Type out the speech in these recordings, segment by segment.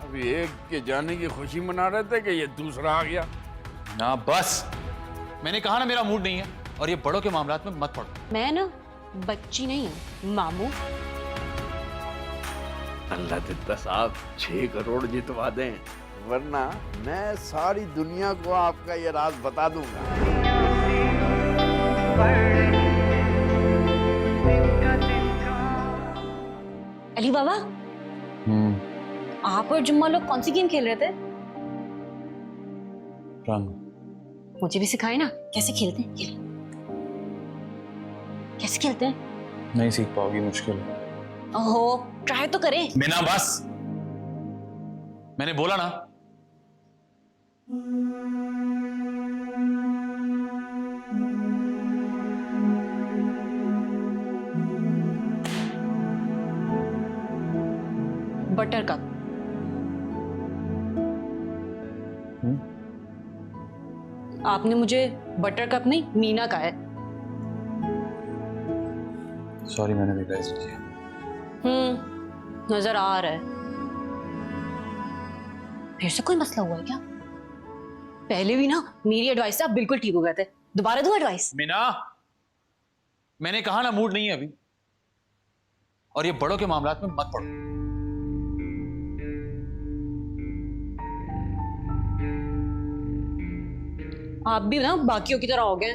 अभी एक के जाने की खुशी मना रहे थे कि ये दूसरा आ गया। ना बस, मैंने कहा ना मेरा मूड नहीं है, और ये बड़ों के मामलात में मत पड़ो। मैं ना बच्ची नहीं हूँ मामू। अल्लाह दित्ता साहब 6 करोड़ जितवा दें, वरना मैं सारी दुनिया को आपका ये राज बता दूंगा। अली बाबा, आप और जुम्मा लोग कौन सी गेम खेल रहे थे? रंग। मुझे भी सिखाए ना, कैसे खेलते हैं? कैसे खेलते हैं? नहीं सीख पाओगी, मुश्किल है। ओहो, ट्राई तो करें। बिना बस, मैंने बोला ना। Butter cup. आपने मुझे बटर कप नहीं मीना कहा है। सॉरी, मैंने रियलाइज नहीं किया। नजर आ रहा है। फिर से कोई मसला हुआ है क्या? पहले भी ना मेरी एडवाइस से आप बिल्कुल ठीक हो गए थे। दोबारा दूं एडवाइस? मीना, मैंने कहा ना मूड नहीं है अभी, और ये बड़ों के मामलात में मत पड़ो। आप भी ना बाकियों की तरह हो गए,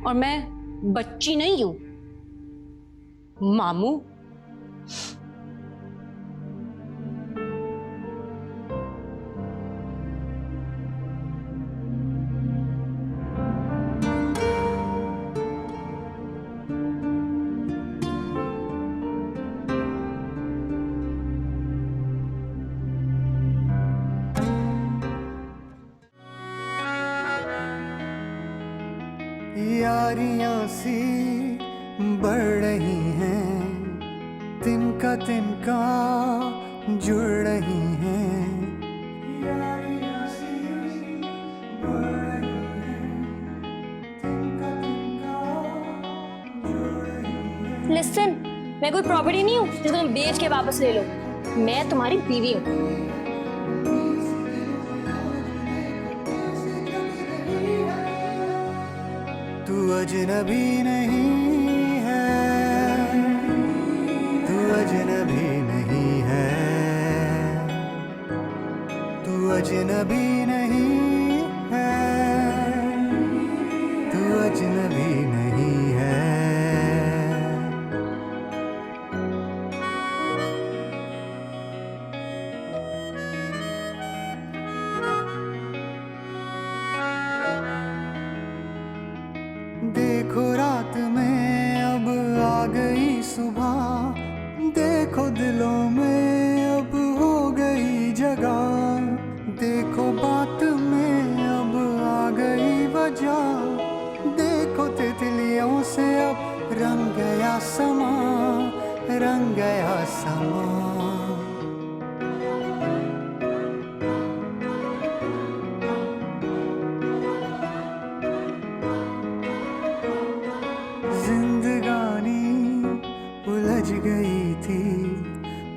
और मैं बच्ची नहीं हूं मामू। यारियां सी बढ़ रही हैं, तिनका तिनका जुड़ रही हैं। यारियां सी बढ़ रही हैं, तिनका तिनका जुड़ रही हैं। लिसन, मैं कोई प्रॉपर्टी नहीं हूँ जिसको तुम बेच के वापस ले लो। मैं तुम्हारी बीवी हूँ। तू अजनबी नहीं है, तू अजनबी नहीं है, तू अजनबी नहीं है, तू अजनबी नहीं है। देखो रात में अब आ गई सुबह, देखो दिलों में अब हो गई जगह, देखो बात में अब आ गई वजह, देखो तितलियों से अब रंग गया समा, रंग गया समा। जिंदगानी उलझ गई थी,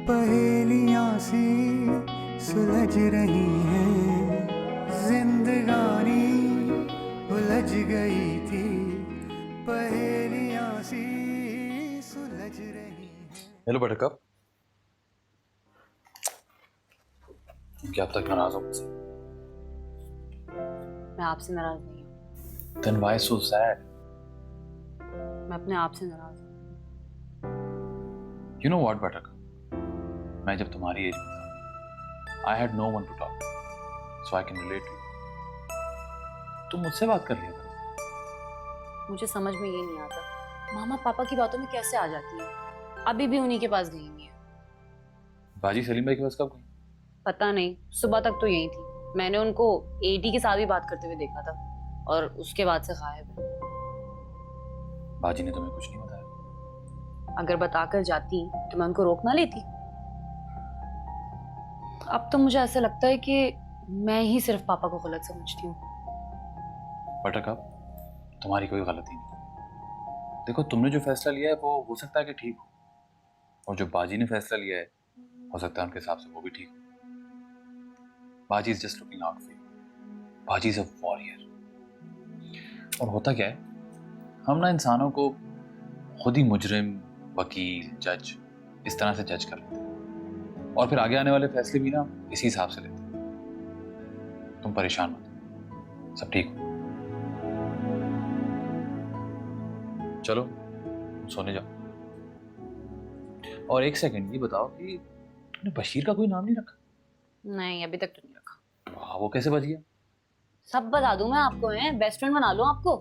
पहेलियां सी सुलझ रही हैं। जिंदगानी उलझ गई थी, पहेलियां सी सुलझ रही हैं। हेलो बटरकप, क्या अब तक नाराज हो मुझसे? मैं आपसे नाराज नहीं हूँ। Then why so sad? मैं अपने आप से नाराज हूँ। You know what, बटरकप, मैं जब तुम्हारी एज में था, I had no one to talk to, so I can relate to you. तुम मुझसे बात कर लिया करो। मुझे समझ में ये नहीं आता, मामा पापा की बातों में कैसे आ जाती है। अभी भी उन्हीं के पास गई हुई है। बाजी सलीम भाई के पास कब गई? पता नहीं, सुबह तक तो यही थी। मैंने उनको एडी के साथ भी बात करते हुए देखा था, और उसके बाद से गायब है। बाजी ने तुम्हें कुछ नहीं बताया? अगर बताकर जाती तो मैं उनको रोक ना लेती। अब तो मुझे ऐसा लगता है कि मैं ही सिर्फ पापा को गलत समझती हूँ। बटरकप, तुम्हारी कोई गलती नहीं, देखो, तुमने जो फैसला लिया है वो हो सकता है कि ठीक हो, और जो बाजी ने फैसला लिया है हो सकता है उनके हिसाब से वो भी ठीक हो। बाजी is just looking out for you, बाजी इज अ वॉरियर। और होता क्या है, हम ना इंसानों को खुद ही मुजरिम, वकील, जज इस तरह से जज कर लेते हैं, और फिर आगे आने वाले फैसले भी ना इसी हिसाब से लेते हैं। तुम परेशान मत, सब ठीक हो। चलो सोने जाओ। और एक सेकंड, ये बताओ कि तुमने बशीर का कोई नाम नहीं रखा? नहीं, अभी तक तो नहीं रखा। वाह, वो कैसे बच गया? सब बता दूं मैं आपको, है बेस्ट फ्रेंड बना लूं आपको।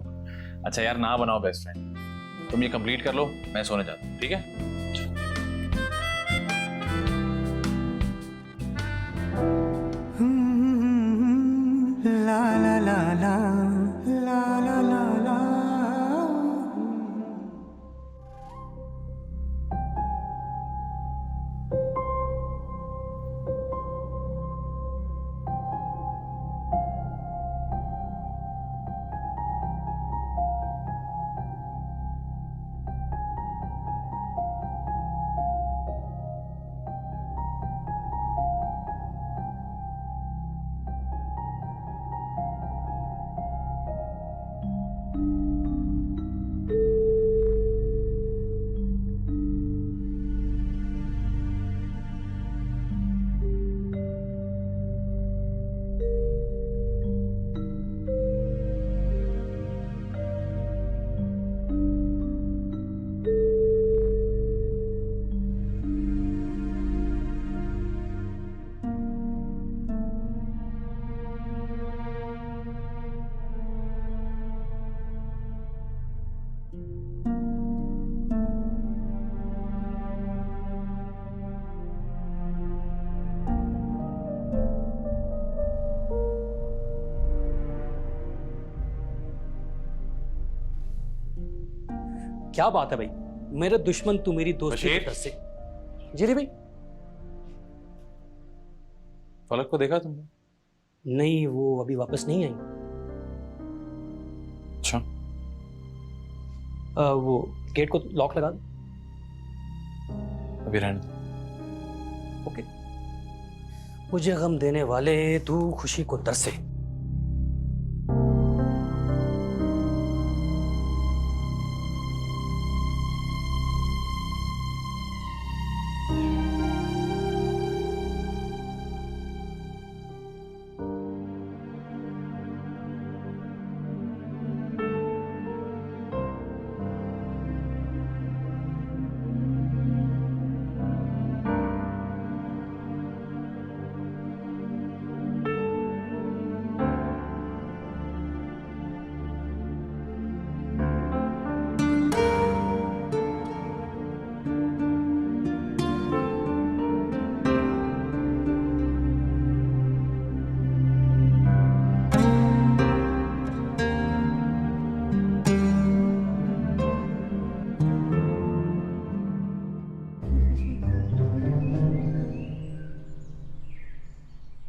अच्छा यार, ना बनाओ बेस्ट फ्रेंड, तुम ये कंप्लीट कर लो, मैं सोने जाता हूँ, ठीक है? ला ला ला ला ला ला ला ला। क्या बात है भाई, मेरा दुश्मन तू मेरी दोस्ती की बशीर? तरफ से। जी रे भाई। फलक को देखा तुमने? नहीं, वो अभी वापस नहीं आई। अच्छा, वो गेट को लॉक लगा दो। अभी रहने दो। ओके। मुझे गम देने वाले तू खुशी को तरसे।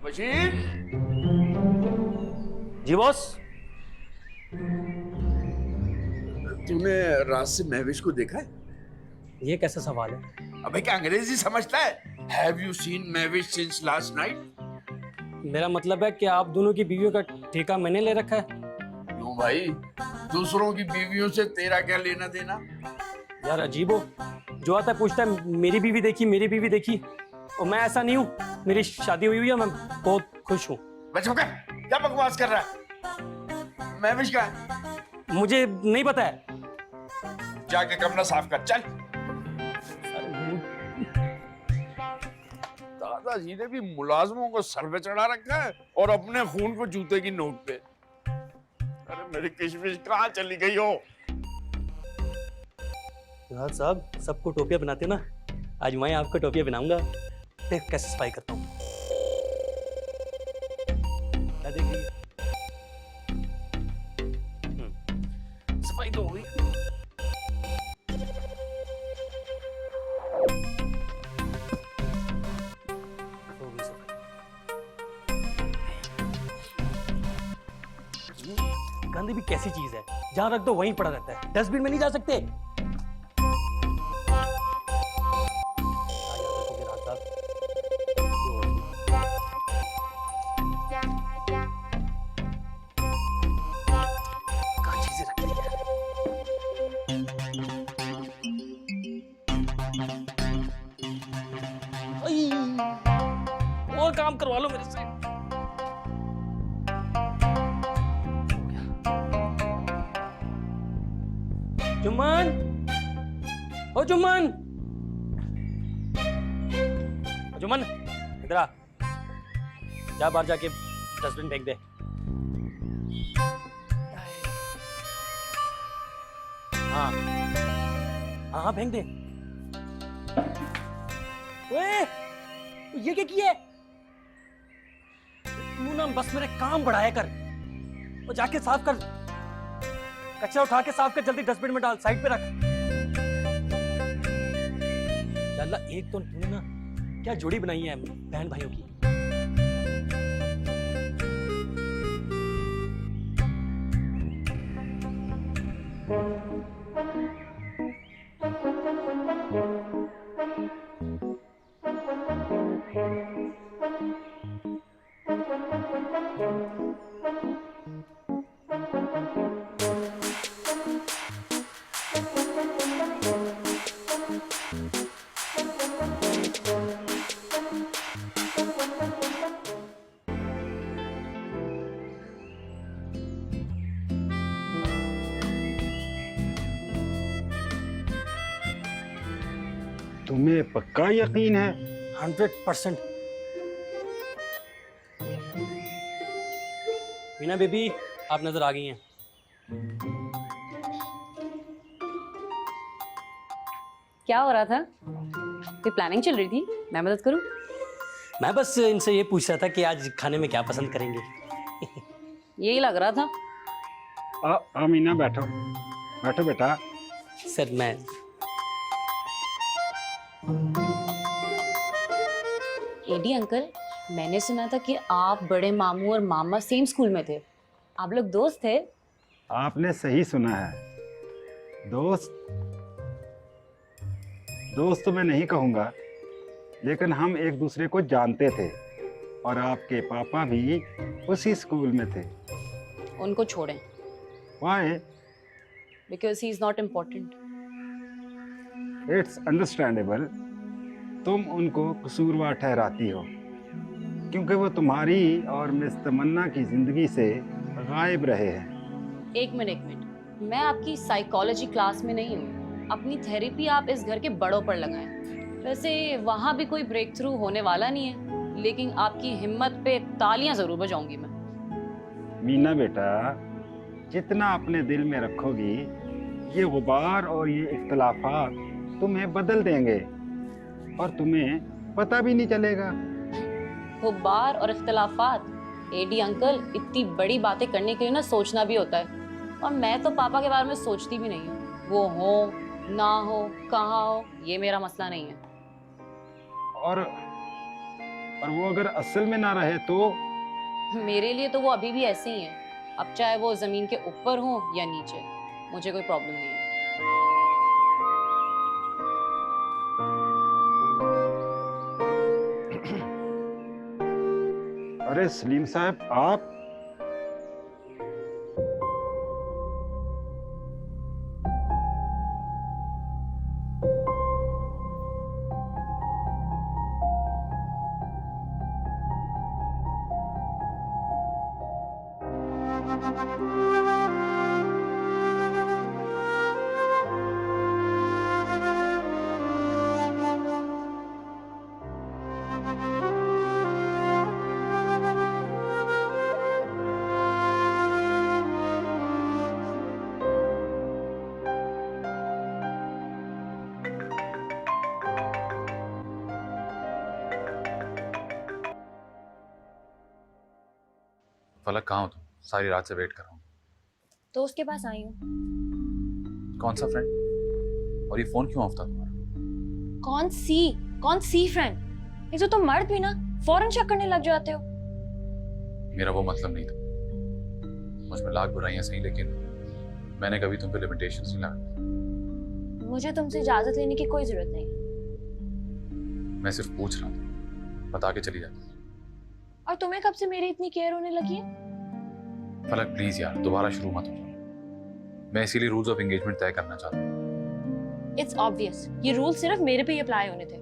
बशीर, जी बॉस। तूने रात से महविश को देखा है? ये कैसा सवाल है? अबे क्या अंग्रेजी समझता है? Have you seen Mahwish since last night? मेरा मतलब है कि आप दोनों की बीवियों का ठेका मैंने ले रखा है। क्यों भाई, दूसरों की बीवियों से तेरा क्या लेना देना? यार अजीब हो, जो आता है पूछता है मेरी बीवी देखी, मेरी बीवी देखी, और मैं ऐसा नहीं हूँ। मेरी शादी हुई है, मैं बहुत खुश हूँ। बच्चों का क्या बकवास कर रहा है? महविश का है? मुझे नहीं पता है। जाके कमरा साफ कर, चल। दादाजी ने भी मुलाजमों को सर पे चढ़ा रखा है और अपने खून को जूते की नोक पे। अरे मेरी किशमिश कहाँ चली गई हो? राज साहब, सबको टोपियां बनाते ना, आज मैं आपको टोपियां बनाऊंगा। देख कैसे सफाई करता हूँ। क्या देख रही है? सफाई तो हो गई। हो गई सफाई। गंद भी कैसी चीज है, जहां रख दो वहीं पड़ा रहता है। डस्टबिन में नहीं जा सकते। जुम्मन, ओ जुम्मन, जुम्मन इधर आ, जा बाहर जाके डस्टबिन फेंक दे। हाँ हाँ हाँ फेंक दे। ओए ये क्या किया है? तू ना बस मेरे काम बढ़ाया कर, वो जाके साफ कर, कचरा उठा के साफ कर, जल्दी डस्टबिन में डाल, साइड पे रख। अल्लाह, एक तो तूने ना क्या जोड़ी बनाई है बहन भाइयों की। तुम्हें पक्का यकीन है? 100%। मीना बेबी, आप नजर आ गई हैं। क्या हो रहा था? कोई प्लानिंग चल रही थी? मैं मदद करूं? मैं बस इनसे ये पूछ रहा था कि आज खाने में क्या पसंद करेंगे। यही लग रहा था। मीना बैठो बैठो बेटा। सर मैं एडी अंकल, मैंने सुना था कि आप बड़े मामू और मामा सेम स्कूल में थे। आप लोग दोस्त थे? आपने सही सुना है। दोस्त दोस्त तो मैं नहीं कहूँगा, लेकिन हम एक दूसरे को जानते थे और आपके पापा भी उसी स्कूल में थे। उनको छोड़ें। Why? Because he is not important. It's understandable. तुम उनको कसूरवार ठहराती हो क्योंकि वो तुम्हारी और मिस तमन्ना की जिंदगी से गायब रहे हैं। एक मिनट, मैं आपकी साइकोलॉजी क्लास में नहीं हूँ। अपनी थेरेपी आप इस घर के बड़ों पर लगाएं। वैसे वहाँ भी कोई ब्रेक थ्रू होने वाला नहीं है, लेकिन आपकी हिम्मत पे तालियां जरूर बजाऊंगी मैं। मीना बेटा, जितना अपने दिल में रखोगी, ये गुबार और ये इख्तलाफात तुम्हें बदल देंगे और तुम्हें पता भी नहीं चलेगा। गुब्बार और इख्तलाफात? एडी अंकल, इतनी बड़ी बातें करने के लिए ना सोचना भी होता है, और मैं तो पापा के बारे में सोचती भी नहीं हूँ। वो हो ना हो, कहाँ हो, ये मेरा मसला नहीं है। और वो अगर असल में ना रहे तो? मेरे लिए तो वो अभी भी ऐसे ही है। अब चाहे वो जमीन के ऊपर हो या नीचे, मुझे कोई प्रॉब्लम नहीं है। अरे सलीम साहब, आप फलक, कहाँ हो तुम? सारी रात से वेट कर रहा हूँ। तो उसके पास आई हूँ। कौन सा फ्रेंड? और ये फोन क्यों ऑफ था तुम्हारा? कौन सी फ्रेंड? एक तो तुम मर्द भी ना फौरन शक करने लग जाते हो। मेरा वो मतलब नहीं था। मुझ में लाख बुराइयां सही, लेकिन मैंने कभी तुम पे लिमिटेशंस नहीं लगाई। मुझे तुमसे इजाजत लेने की कोई जरूरत नहीं है। मैं सिर्फ पूछ रहा था, बता के चली जाती। और तुम्हें कब से मेरी इतनी केयर होने लगी है? फलक प्लीज यार, दोबारा शुरू मत हो। मैं इसीलिए रूल्स ऑफ एंगेजमेंट तय करना चाहता हूँ। इट्स ऑब्वियस, ये रूल सिर्फ मेरे पे ही अप्लाई होने थे।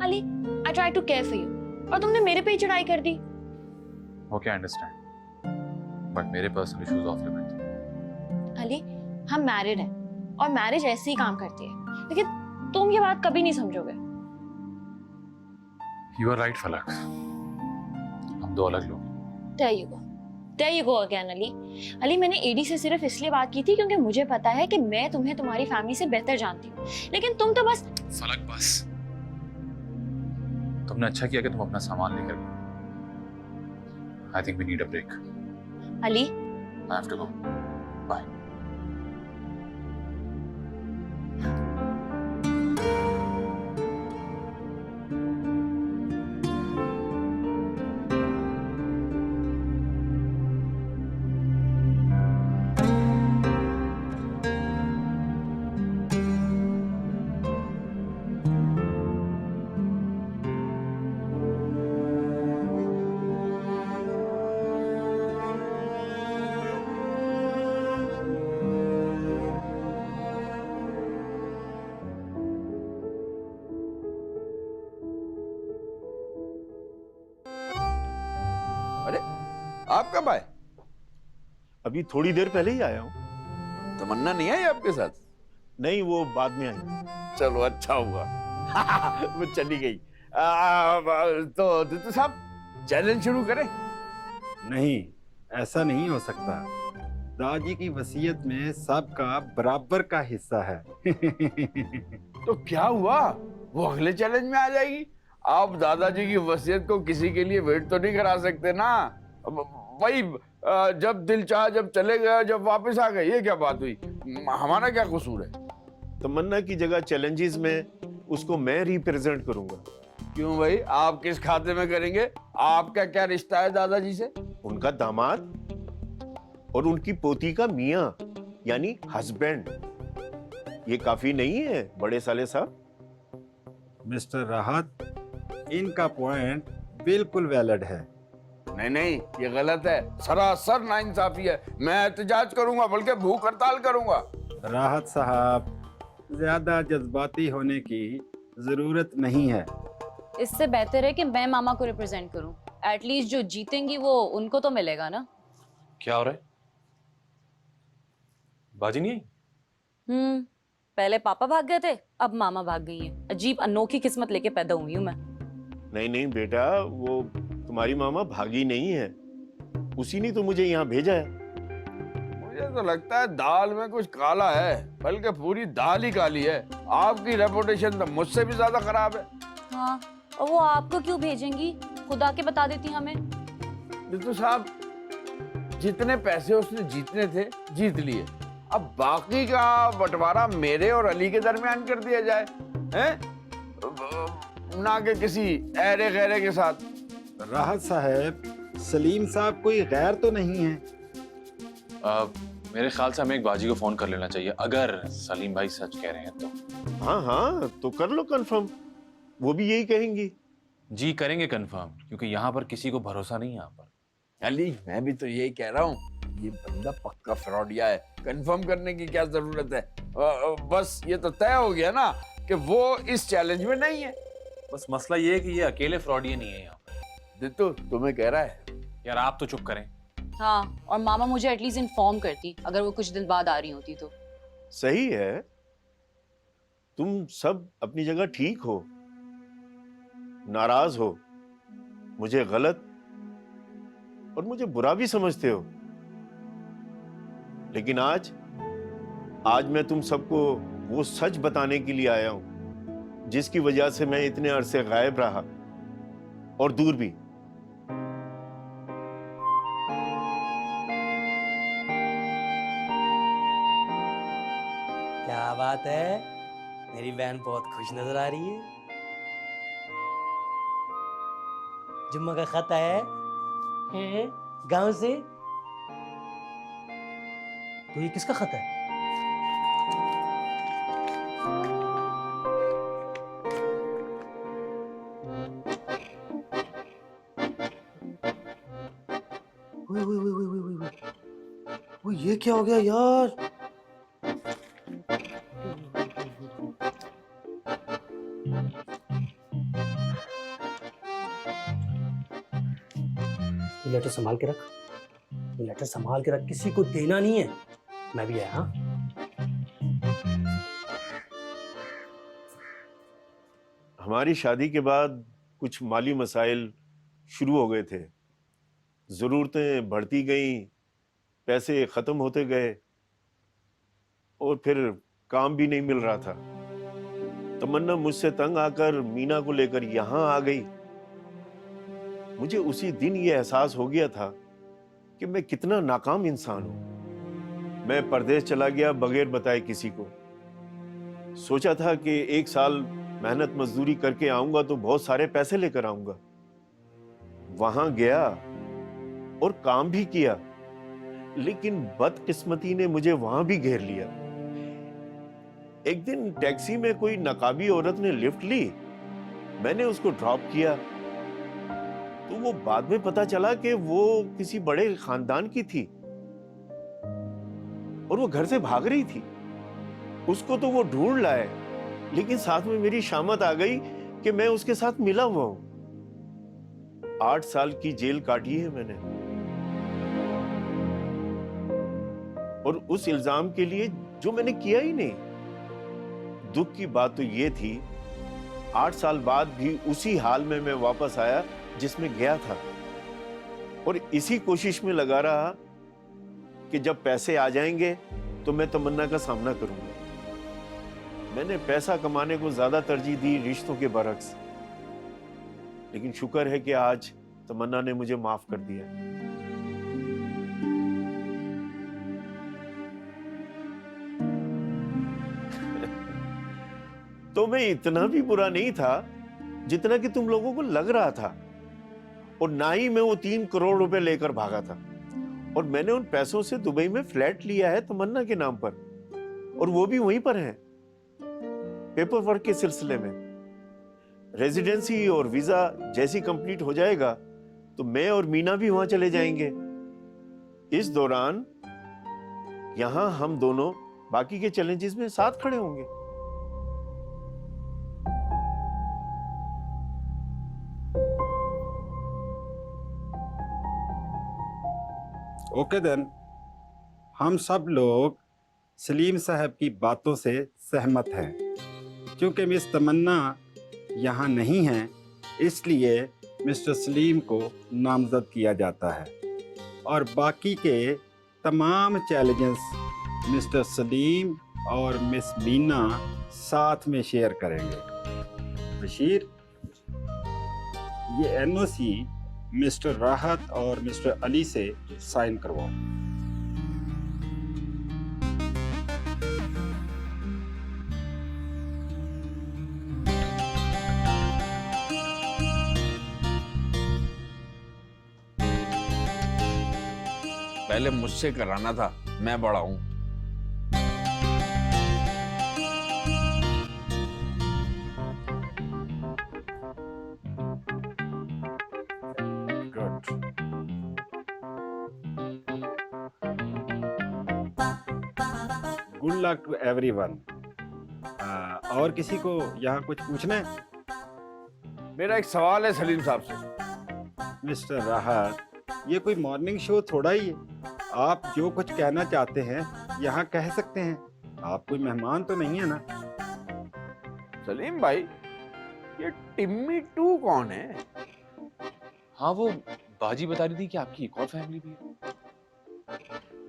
Ali, I try to care for you, और तुमने मेरे पे ही चढ़ाई कर दी। ओके, आई अंडरस्टैंड, बट मेरे personal issues of limit. Ali, हम मैरिड हैं और मैरिज ऐसे ही काम करती है, लेकिन तुम ये बात कभी नहीं समझोगे। यू आर राइट फलक, हम दो अलग लोग। There you go again, Ali. Ali, मैंने एडी से सिर्फ इसलिए बात की थी क्योंकि मुझे पता है कि मैं तुम्हें तुम्हारी फैमिली से बेहतर जानती हूँ, लेकिन तुम तो बस। फलक बस, तुमने अच्छा किया कि तुम अपना सामान लेकर गए। I think we need a break. Ali, I have to go, bye. अरे आप कब आए? अभी थोड़ी देर पहले ही आया हूँ। तमन्ना नहीं आई आपके साथ? नहीं, वो बाद में आई। चलो अच्छा हुआ। वो चली गई। तो दित्तू साहब चैलेंज शुरू करें? नहीं, ऐसा नहीं हो सकता। दादी की वसीयत में सबका बराबर का हिस्सा है। तो क्या हुआ, वो अगले चैलेंज में आ जाएगी। आप दादाजी की वसीयत को किसी के लिए वेट तो नहीं करा सकते ना। भाई जब दिल चाहा जब चले गए, जब वापस आ गए, ये क्या बात हुई? हमारा क्या कसूर है? तमन्ना की जगह चैलेंजेस में उसको मैं रिप्रेजेंट करूंगा। क्यों भाई, आप किस खाते में करेंगे? आपका क्या रिश्ता है दादाजी से? उनका दामाद और उनकी पोती का मियां, यानी हस्बैंड। ये काफी नहीं है बड़े साले साहब? मिस्टर राहत, इनका पॉइंट बिल्कुल वैलिड है। नहीं नहीं, ये गलत है, सरासर नाइंसाफी है। मैं एहतजाज करूंगा, बल्कि भूख हड़ताल करूंगा। राहत साहब, ज्यादा जज्बाती होने की जरूरत नहीं है। इससे बेहतर है कि मैं मामा को रिप्रेजेंट करूं। एटलीस्ट जो जीतेंगी वो उनको तो मिलेगा ना। क्या हो रहा है? बाजी नहीं आई? पहले पापा भाग गए थे, अब मामा भाग गई हैं। अजीब अनोखी किस्मत लेके पैदा हुई हूं मैं। नहीं नहीं बेटा, वो तुम्हारी मामा भागी नहीं है, उसी ने तो मुझे यहाँ भेजा है। मुझे तो लगता है दाल में कुछ काला है, बल्कि पूरी दाल ही काली है। आपकी रेपुटेशन तो मुझसे भी ज्यादा खराब है। हाँ, और वो आपको क्यों भेजेंगी? खुदा के बता देती हमें। बिट्टू साहब, जितने पैसे उसने जीतने थे जीत लिए, अब बाकी का बंटवारा मेरे और अली के दरमियान कर दिया जाए, हैं? ना कि किसी ऐरे गैरे के साथ। राहत साहब, सलीम साहब कोई गैर तो नहीं है। मेरे ख्याल से हमें एक बाजी को फोन कर लेना चाहिए, अगर सलीम भाई सच कह रहे हैं तो। हाँ हाँ, तो कर लो कंफर्म, वो भी यही कहेंगी। जी करेंगे कंफर्म, क्योंकि यहाँ पर किसी को भरोसा नहीं है। यहाँ पर अली, मैं भी तो यही कह रहा हूँ, ये बंदा पक्का फ्रॉडिया है। कंफर्म करने की क्या जरूरत है? बस ये तो तय हो गया ना कि वो इस चैलेंज में नहीं है। बस मसला ये है कि ये अकेले फ्रॉडिया नहीं है यहाँ पर। दित्तू, तुम्हें कह रहा है। यार आप तो चुप करें। हाँ, और मामा मुझे एटलीस्ट इन्फॉर्म करती अगर वो कुछ दिन बाद आ रही होती तो। सही है, तुम सब अपनी जगह ठीक हो, नाराज हो, मुझे गलत और मुझे बुरा भी समझते हो, लेकिन आज मैं तुम सबको वो सच बताने के लिए आया हूं जिसकी वजह से मैं इतने अरसे गायब रहा और दूर भी। क्या बात है, मेरी बहन बहुत खुश नजर आ रही है। जुम्मा का खत है गांव से। तो ये किसका खत है? वो ये क्या हो गया यार? ये लेटर संभाल के रख, ये लेटर संभाल के रख, किसी को देना नहीं है। मैं भी आया। हाँ, हमारी शादी के बाद कुछ माली मसाइल शुरू हो गए थे। ज़रूरतें बढ़ती गईं, पैसे ख़त्म होते गए और फिर काम भी नहीं मिल रहा था। तमन्ना मुझसे तंग आकर मीना को लेकर यहाँ आ गई। मुझे उसी दिन ये एहसास हो गया था कि मैं कितना नाकाम इंसान हूं। मैं परदेश चला गया बगैर बताए किसी को। सोचा था कि 1 साल मेहनत मजदूरी करके आऊंगा तो बहुत सारे पैसे लेकर आऊंगा। वहां गया और काम भी किया, लेकिन बदकिस्मती ने मुझे वहां भी घेर लिया। एक दिन टैक्सी में कोई नकाबी औरत ने लिफ्ट ली। मैंने उसको ड्रॉप किया तो वो बाद में पता चला कि वो किसी बड़े खानदान की थी और वो घर से भाग रही थी। उसको तो वो ढूंढ लाए, लेकिन साथ में मेरी शामत आ गई कि मैं उसके साथ मिला हुआ हूं। 8 साल की जेल काटी है मैंने, और उस इल्जाम के लिए जो मैंने किया ही नहीं। दुख की बात तो ये थी, 8 साल बाद भी उसी हाल में मैं वापस आया जिसमें गया था, और इसी कोशिश में लगा रहा कि जब पैसे आ जाएंगे तो मैं तमन्ना का सामना करूंगा। मैंने पैसा कमाने को ज्यादा तरजीह दी रिश्तों के बरक्स, लेकिन शुक्र है कि आज तमन्ना ने मुझे माफ कर दिया। तो मैं इतना भी बुरा नहीं था जितना कि तुम लोगों को लग रहा था, और ना ही मैं वो 3 करोड़ रुपए लेकर भागा था। और मैंने उन पैसों से दुबई में फ्लैट लिया है तमन्ना के नाम पर, और वो भी वहीं पर है पेपर वर्क के सिलसिले में। रेजिडेंसी और वीजा जैसी कंप्लीट हो जाएगा तो मैं और मीना भी वहां चले जाएंगे। इस दौरान यहां हम दोनों बाकी के चैलेंजेस में साथ खड़े होंगे। ओके देन, हम सब लोग सलीम साहब की बातों से सहमत हैं। क्योंकि मिस तमन्ना यहाँ नहीं है, इसलिए मिस्टर सलीम को नामजद किया जाता है, और बाकी के तमाम चैलेंजेस मिस्टर सलीम और मिस मीना साथ में शेयर करेंगे। बशीर, ये एनओसी मिस्टर राहत और मिस्टर अली से साइन करवाओ। पहले मुझसे कराना था, मैं बड़ा हूं। Good luck to everyone. और किसी को यहाँ कुछ पूछना है? मेरा एक सवाल है सलीम साहब से। मिस्टर राहत, ये कोई मॉर्निंग शो थोड़ा ही है। आप जो कुछ कहना चाहते हैं यहाँ कह सकते हैं। आप कोई मेहमान तो नहीं है ना? सलीम भाई, ये टिम्मी 2 कौन है? हाँ, वो बाजी बता रही थी कि आपकी एक और फैमिली भी है।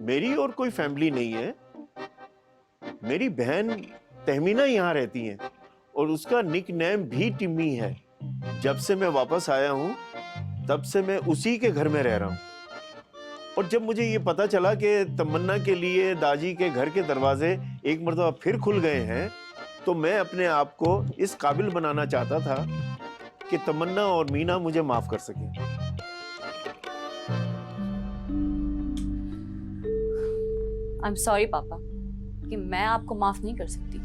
मेरी और कोई फैमिली नहीं है। मेरी बहन तहमीना यहाँ रहती है, और उसका निक नेम भी टिम्मी है। जब से मैं वापस आया हूँ तब से मैं उसी के घर में रह रहा हूँ। और जब मुझे ये पता चला कि तमन्ना के लिए दाजी के घर के दरवाजे एक मर्तबा फिर खुल गए हैं, तो मैं अपने आप को इस काबिल बनाना चाहता था कि तमन्ना और मीना मुझे माफ कर सकें। आई एम सॉरी पापा कि मैं आपको माफ नहीं कर सकती।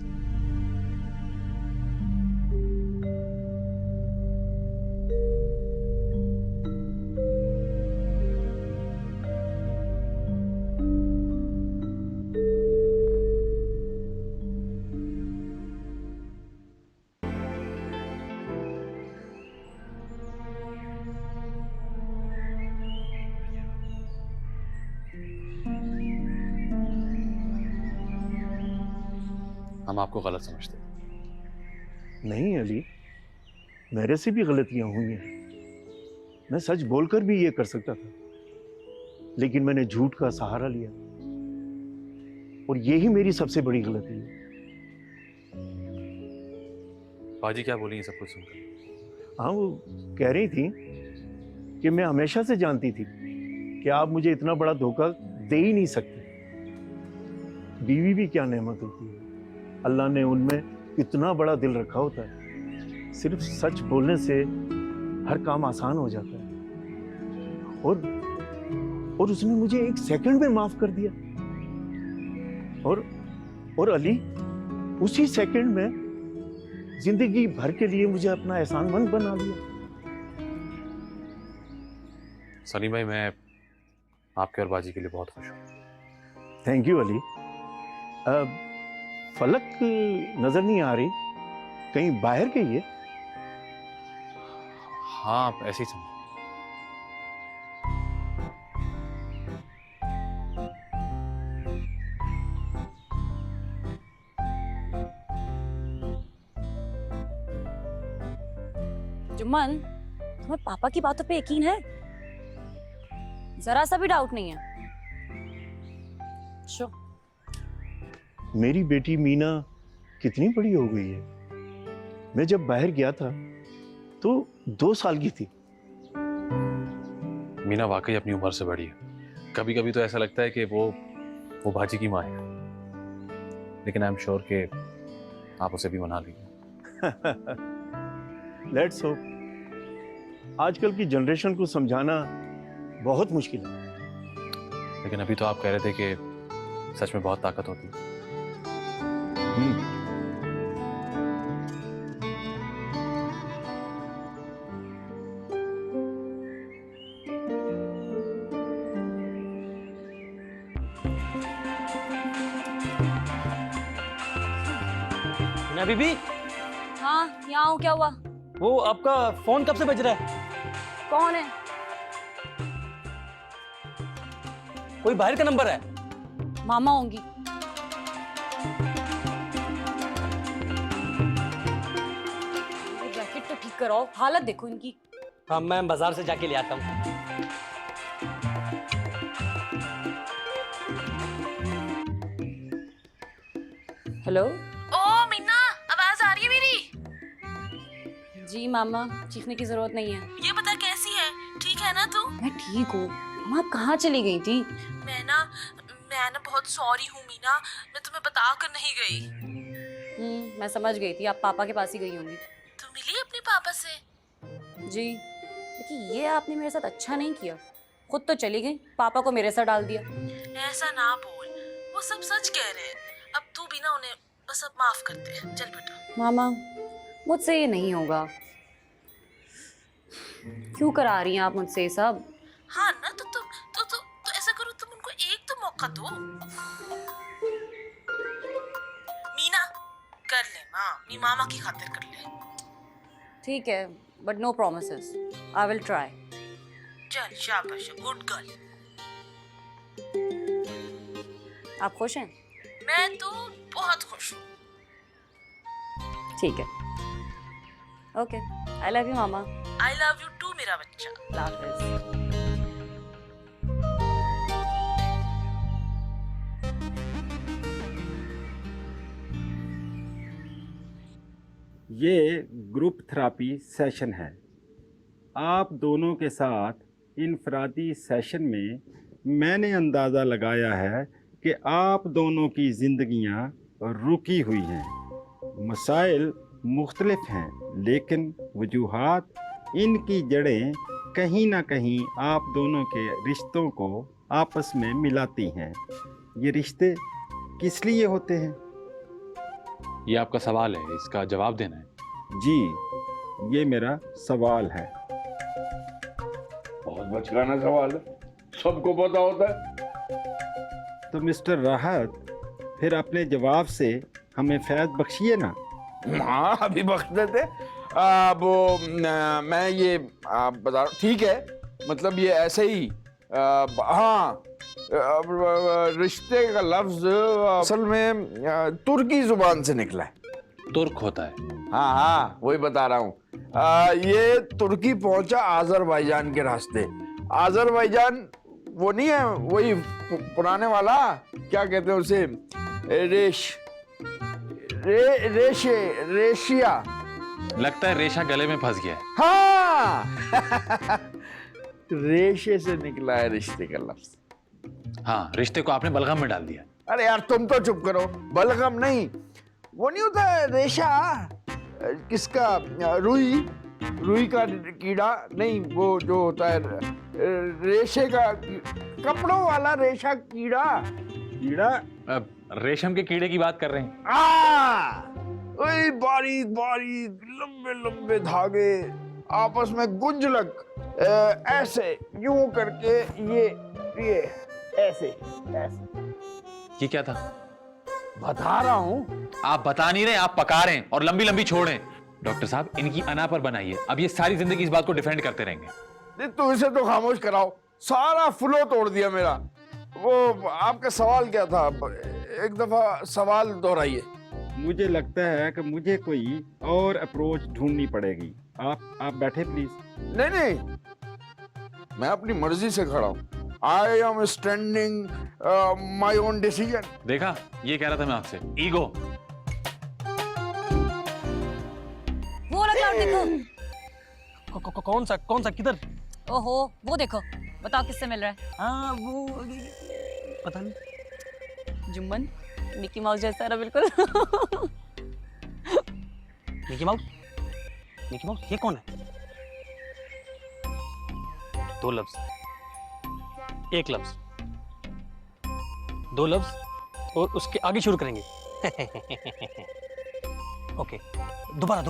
हम आपको गलत समझते हैं। नहीं अली, मेरे से भी गलतियां हुई हैं। मैं सच बोलकर भी ये कर सकता था, लेकिन मैंने झूठ का सहारा लिया, और यही मेरी सबसे बड़ी गलती है। बाजी क्या बोली ये सब कुछ सुनकर? हाँ, वो कह रही थी कि मैं हमेशा से जानती थी कि आप मुझे इतना बड़ा धोखा दे ही नहीं सकते। बीवी भी क्या नेमत होती है, अल्लाह ने उनमें इतना बड़ा दिल रखा होता है। सिर्फ सच बोलने से हर काम आसान हो जाता है, और उसने मुझे 1 सेकंड में माफ कर दिया, और अली उसी सेकंड में जिंदगी भर के लिए मुझे अपना एहसानमंद बना लिया। सनी भाई, मैं आपके और बाजी के लिए बहुत खुश हूँ। Thank you Ali. फलक नजर नहीं आ रही, कहीं बाहर गई है? हाँ, आप ऐसे ही समझो। जुम्मन, तुम्हें पापा की बातों पे यकीन है? जरा सा भी डाउट नहीं है? शो मेरी बेटी मीना कितनी बड़ी हो गई है। मैं जब बाहर गया था तो 2 साल की थी। मीना वाकई अपनी उम्र से बड़ी है। कभी कभी तो ऐसा लगता है कि वो बाजी की माँ है, लेकिन आई एम श्योर कि आप उसे भी मना लीजिए। Let's hope. आजकल की जनरेशन को समझाना बहुत मुश्किल है। लेकिन अभी तो आप कह रहे थे कि सच में बहुत ताकत होती है। मीना बीबी, हाँ, यहाँ हूँ। क्या हुआ? वो आपका फोन कब से बज रहा है? कौन है? कोई बाहर का नंबर है? मामा होंगी। जैकेट तो ठीक कराओ, हालत देखो इनकी। हाँ, मैं बाजार से जाके ले आता हूँ। हेलो। ओ मीना, आवाज आ रही है मेरी? जी मामा, चीखने की जरूरत नहीं है। ये बता कैसी है, ठीक है ना तू? मैं ठीक हूँ। मामा, आप कहाँ चली गई थी? मैं ना बहुत सॉरी हूँ मीना, मैं तुम्हें बता कर नहीं गई। मैं समझ गई थी, आप पापा के पास ही गई होंगी। तू मिली अपने पापा से? जी, लेकिन ये आपने मेरे साथ अच्छा नहीं किया। खुद तो चली गई, पापा को मेरे साथ डाल दिया। ऐसा ना बोल, वो सब सच कह रहे हैं। अब तू भी ना उन्हें बस अब माफ कर दे। चल बेटा। मामा, मुझसे ये नहीं होगा। क्यों करा रही हैं आप मुझसे ये सब? हाँ ना, तो ऐसा करो, तुम उनको एक तो मौका दो। मीना, कर ले माँ, मी मामा की खातिर कर ले। ठीक है, but no promises. I will try. चल, शाबाश, गुड गर्ल। आप खुश हैं? मैं तो बहुत खुश हूँ। ठीक है। Okay, I love you mama. I love you too मेरा बच्चा। अल्लाह हाफिज़। ये ग्रुप थेरापी सेशन है। आप दोनों के साथ इनफरादी सेशन में मैंने अंदाज़ा लगाया है कि आप दोनों की ज़िंदगियां रुकी हुई हैं। मसाइल मुख्तलिफ हैं, लेकिन वजूहात, इनकी जड़ें कहीं ना कहीं आप दोनों के रिश्तों को आपस में मिलाती हैं। ये रिश्ते किस लिए होते हैं? ये आपका सवाल है, इसका जवाब देना है। जी, ये मेरा सवाल है। बहुत बचकाना सवाल है, सबको पता होता है। तो मिस्टर राहत, फिर अपने जवाब से हमें फैज़ बख्शिए ना। हाँ, अभी बख्श देते। मैं ये बता, ठीक है, मतलब ये ऐसे ही। हाँ, रिश्ते का लफ्ज असल में तुर्की जुबान से निकला है। तुर्क होता है। हाँ हाँ, वही बता रहा हूँ। ये तुर्की पहुंचा आजरबाईजान के रास्ते। आजरबाईजान वो नहीं है, वही पुराने वाला, क्या कहते हैं उसे, रेशिया। लगता है रेशा गले में फंस गया है। हाँ रेशे से निकला है रिश्ते का लफ्ज। हाँ, रिश्ते को आपने बलगम में डाल दिया। अरे यार तुम तो चुप करो, बलगम नहीं, वो नहीं होता है रेशा, किसका, रुई का कीड़ा नहीं, वो जो होता है रेशे का, कपड़ों वाला रेशा कीड़ा। अब रेशम के कीड़े की बात कर रहे हैं। वही बारीक बारीक लंबे लंबे धागे आपस में गुंजलक, ऐसे यूं करके ये ऐसे ऐसे। ये क्या था? बता रहा हूं। आप बता नहीं रहे, आप पका रहे हैं और लंबी लंबी छोड़ रहे हैं। डॉक्टर साहब, इनकी अना पर बनाइए। अब ये सारी जिंदगी इस बात को डिफेंड करते रहेंगे। तुम इसे तो खामोश कराओ, सारा फ्लो तोड़ दिया मेरा। वो आपका सवाल क्या था? एक दफा सवाल दोहराइए। मुझे लगता है कि मुझे कोई और अप्रोच ढूंढनी पड़ेगी। आप बैठे प्लीज। नहीं, मैं अपनी मर्जी से खड़ा हूँ। I am standing my own decision. देखा, ये कह रहा था मैं आपसे, ईगो। वो वाला क्लाउड देखो। कौन सा किधर? ओहो, वो देखो, बताओ किससे मिल रहा है? हाँ वो पता नहीं। जुम्मन, मिकी माउस जैसा है बिल्कुल। मिकी माउस ये कौन है? दो लफ्ज, एक लफ्ज, दो लफ्ज और उसके आगे शुरू करेंगे। ओके, दोबारा।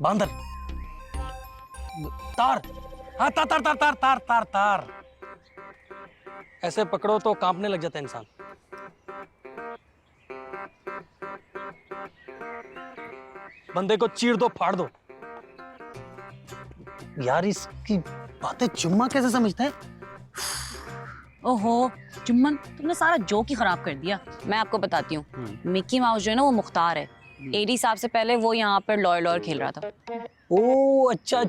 बांदर, तार, हाँ तार। ऐसे पकड़ो तो कांपने लग जाता है इंसान। बंदे को चीर दो, फाड़ दो। यार इसकी बातें जुम्मा कैसे समझता है? ओहो जुम्मन, तुमने सारा जोक ही खराब कर दिया। मैं आपको बताती हूँ, मिकी माउस जो है ना वो मुख्तार है। एडी साहब से पहले वो यहाँ पर लॉयर खेल रहा था। ओ अच्छा,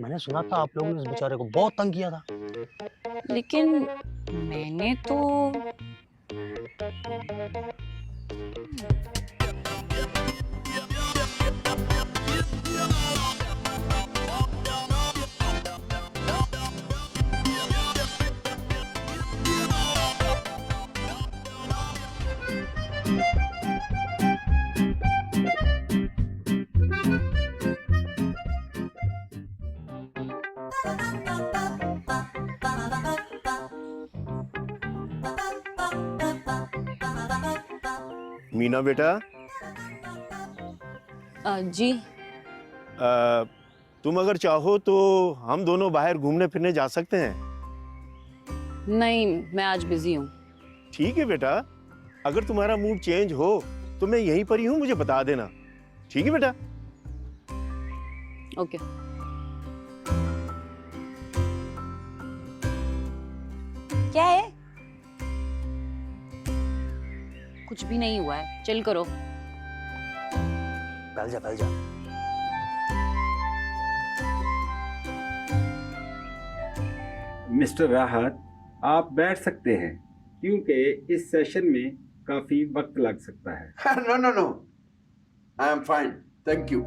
मैंने सुना था आप लोगों ने इस बेचारे को बहुत तंग किया था। लेकिन मैंने तो मीना बेटा, जी तुम अगर चाहो तो हम दोनों बाहर घूमने फिरने जा सकते हैं। नहीं, मैं आज बिजी हूँ। ठीक है बेटा, अगर तुम्हारा मूड चेंज हो तो मैं यहीं पर ही हूँ, मुझे बता देना। ठीक है बेटा? ओके। क्या है? कुछ भी नहीं हुआ है, चिल करो। बैठ जा। मिस्टर राहत, आप बैठ सकते हैं, क्योंकि इस सेशन में काफी वक्त लग सकता है। No, I am fine, thank you.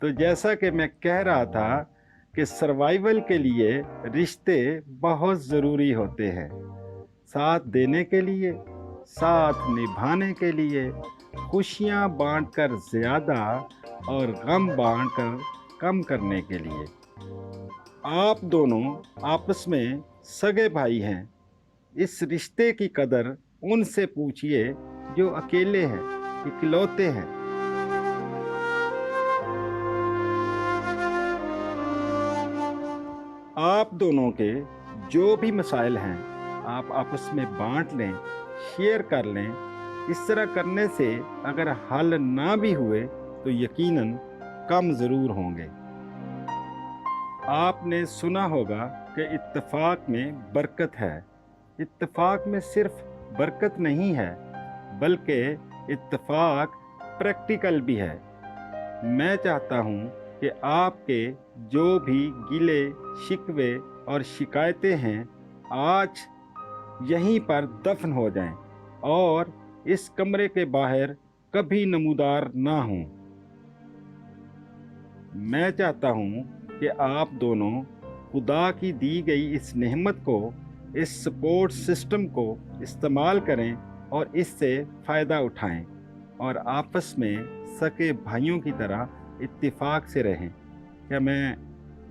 तो जैसा कि मैं कह रहा था कि सर्वाइवल के लिए रिश्ते बहुत ज़रूरी होते हैं। साथ देने के लिए, साथ निभाने के लिए, खुशियाँ बांटकर ज़्यादा और गम बांटकर कम करने के लिए। आप दोनों आपस में सगे भाई हैं। इस रिश्ते की कदर उनसे पूछिए जो अकेले हैं, इकलौते हैं। आप दोनों के जो भी मसाइल हैं आप आपस में बांट लें, शेयर कर लें। इस तरह करने से अगर हल ना भी हुए तो यकीनन कम ज़रूर होंगे। आपने सुना होगा कि इत्तेफाक में बरकत है। इत्तेफाक में सिर्फ बरकत नहीं है बल्कि इत्तेफाक प्रैक्टिकल भी है। मैं चाहता हूँ कि आपके जो भी गिले शिकवे और शिकायतें हैं आज यहीं पर दफन हो जाएं और इस कमरे के बाहर कभी नमूदार ना हों। मैं चाहता हूँ कि आप दोनों खुदा की दी गई इस नेमत को, इस सपोर्ट सिस्टम को इस्तेमाल करें और इससे फ़ायदा उठाएं और आपस में सके भाइयों की तरह इत्तेफाक से रहें। क्या मैं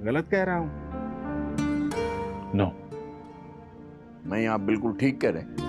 गलत कह रहा हूँ? नो। नहीं, आप बिल्कुल ठीक कह रहे हैं।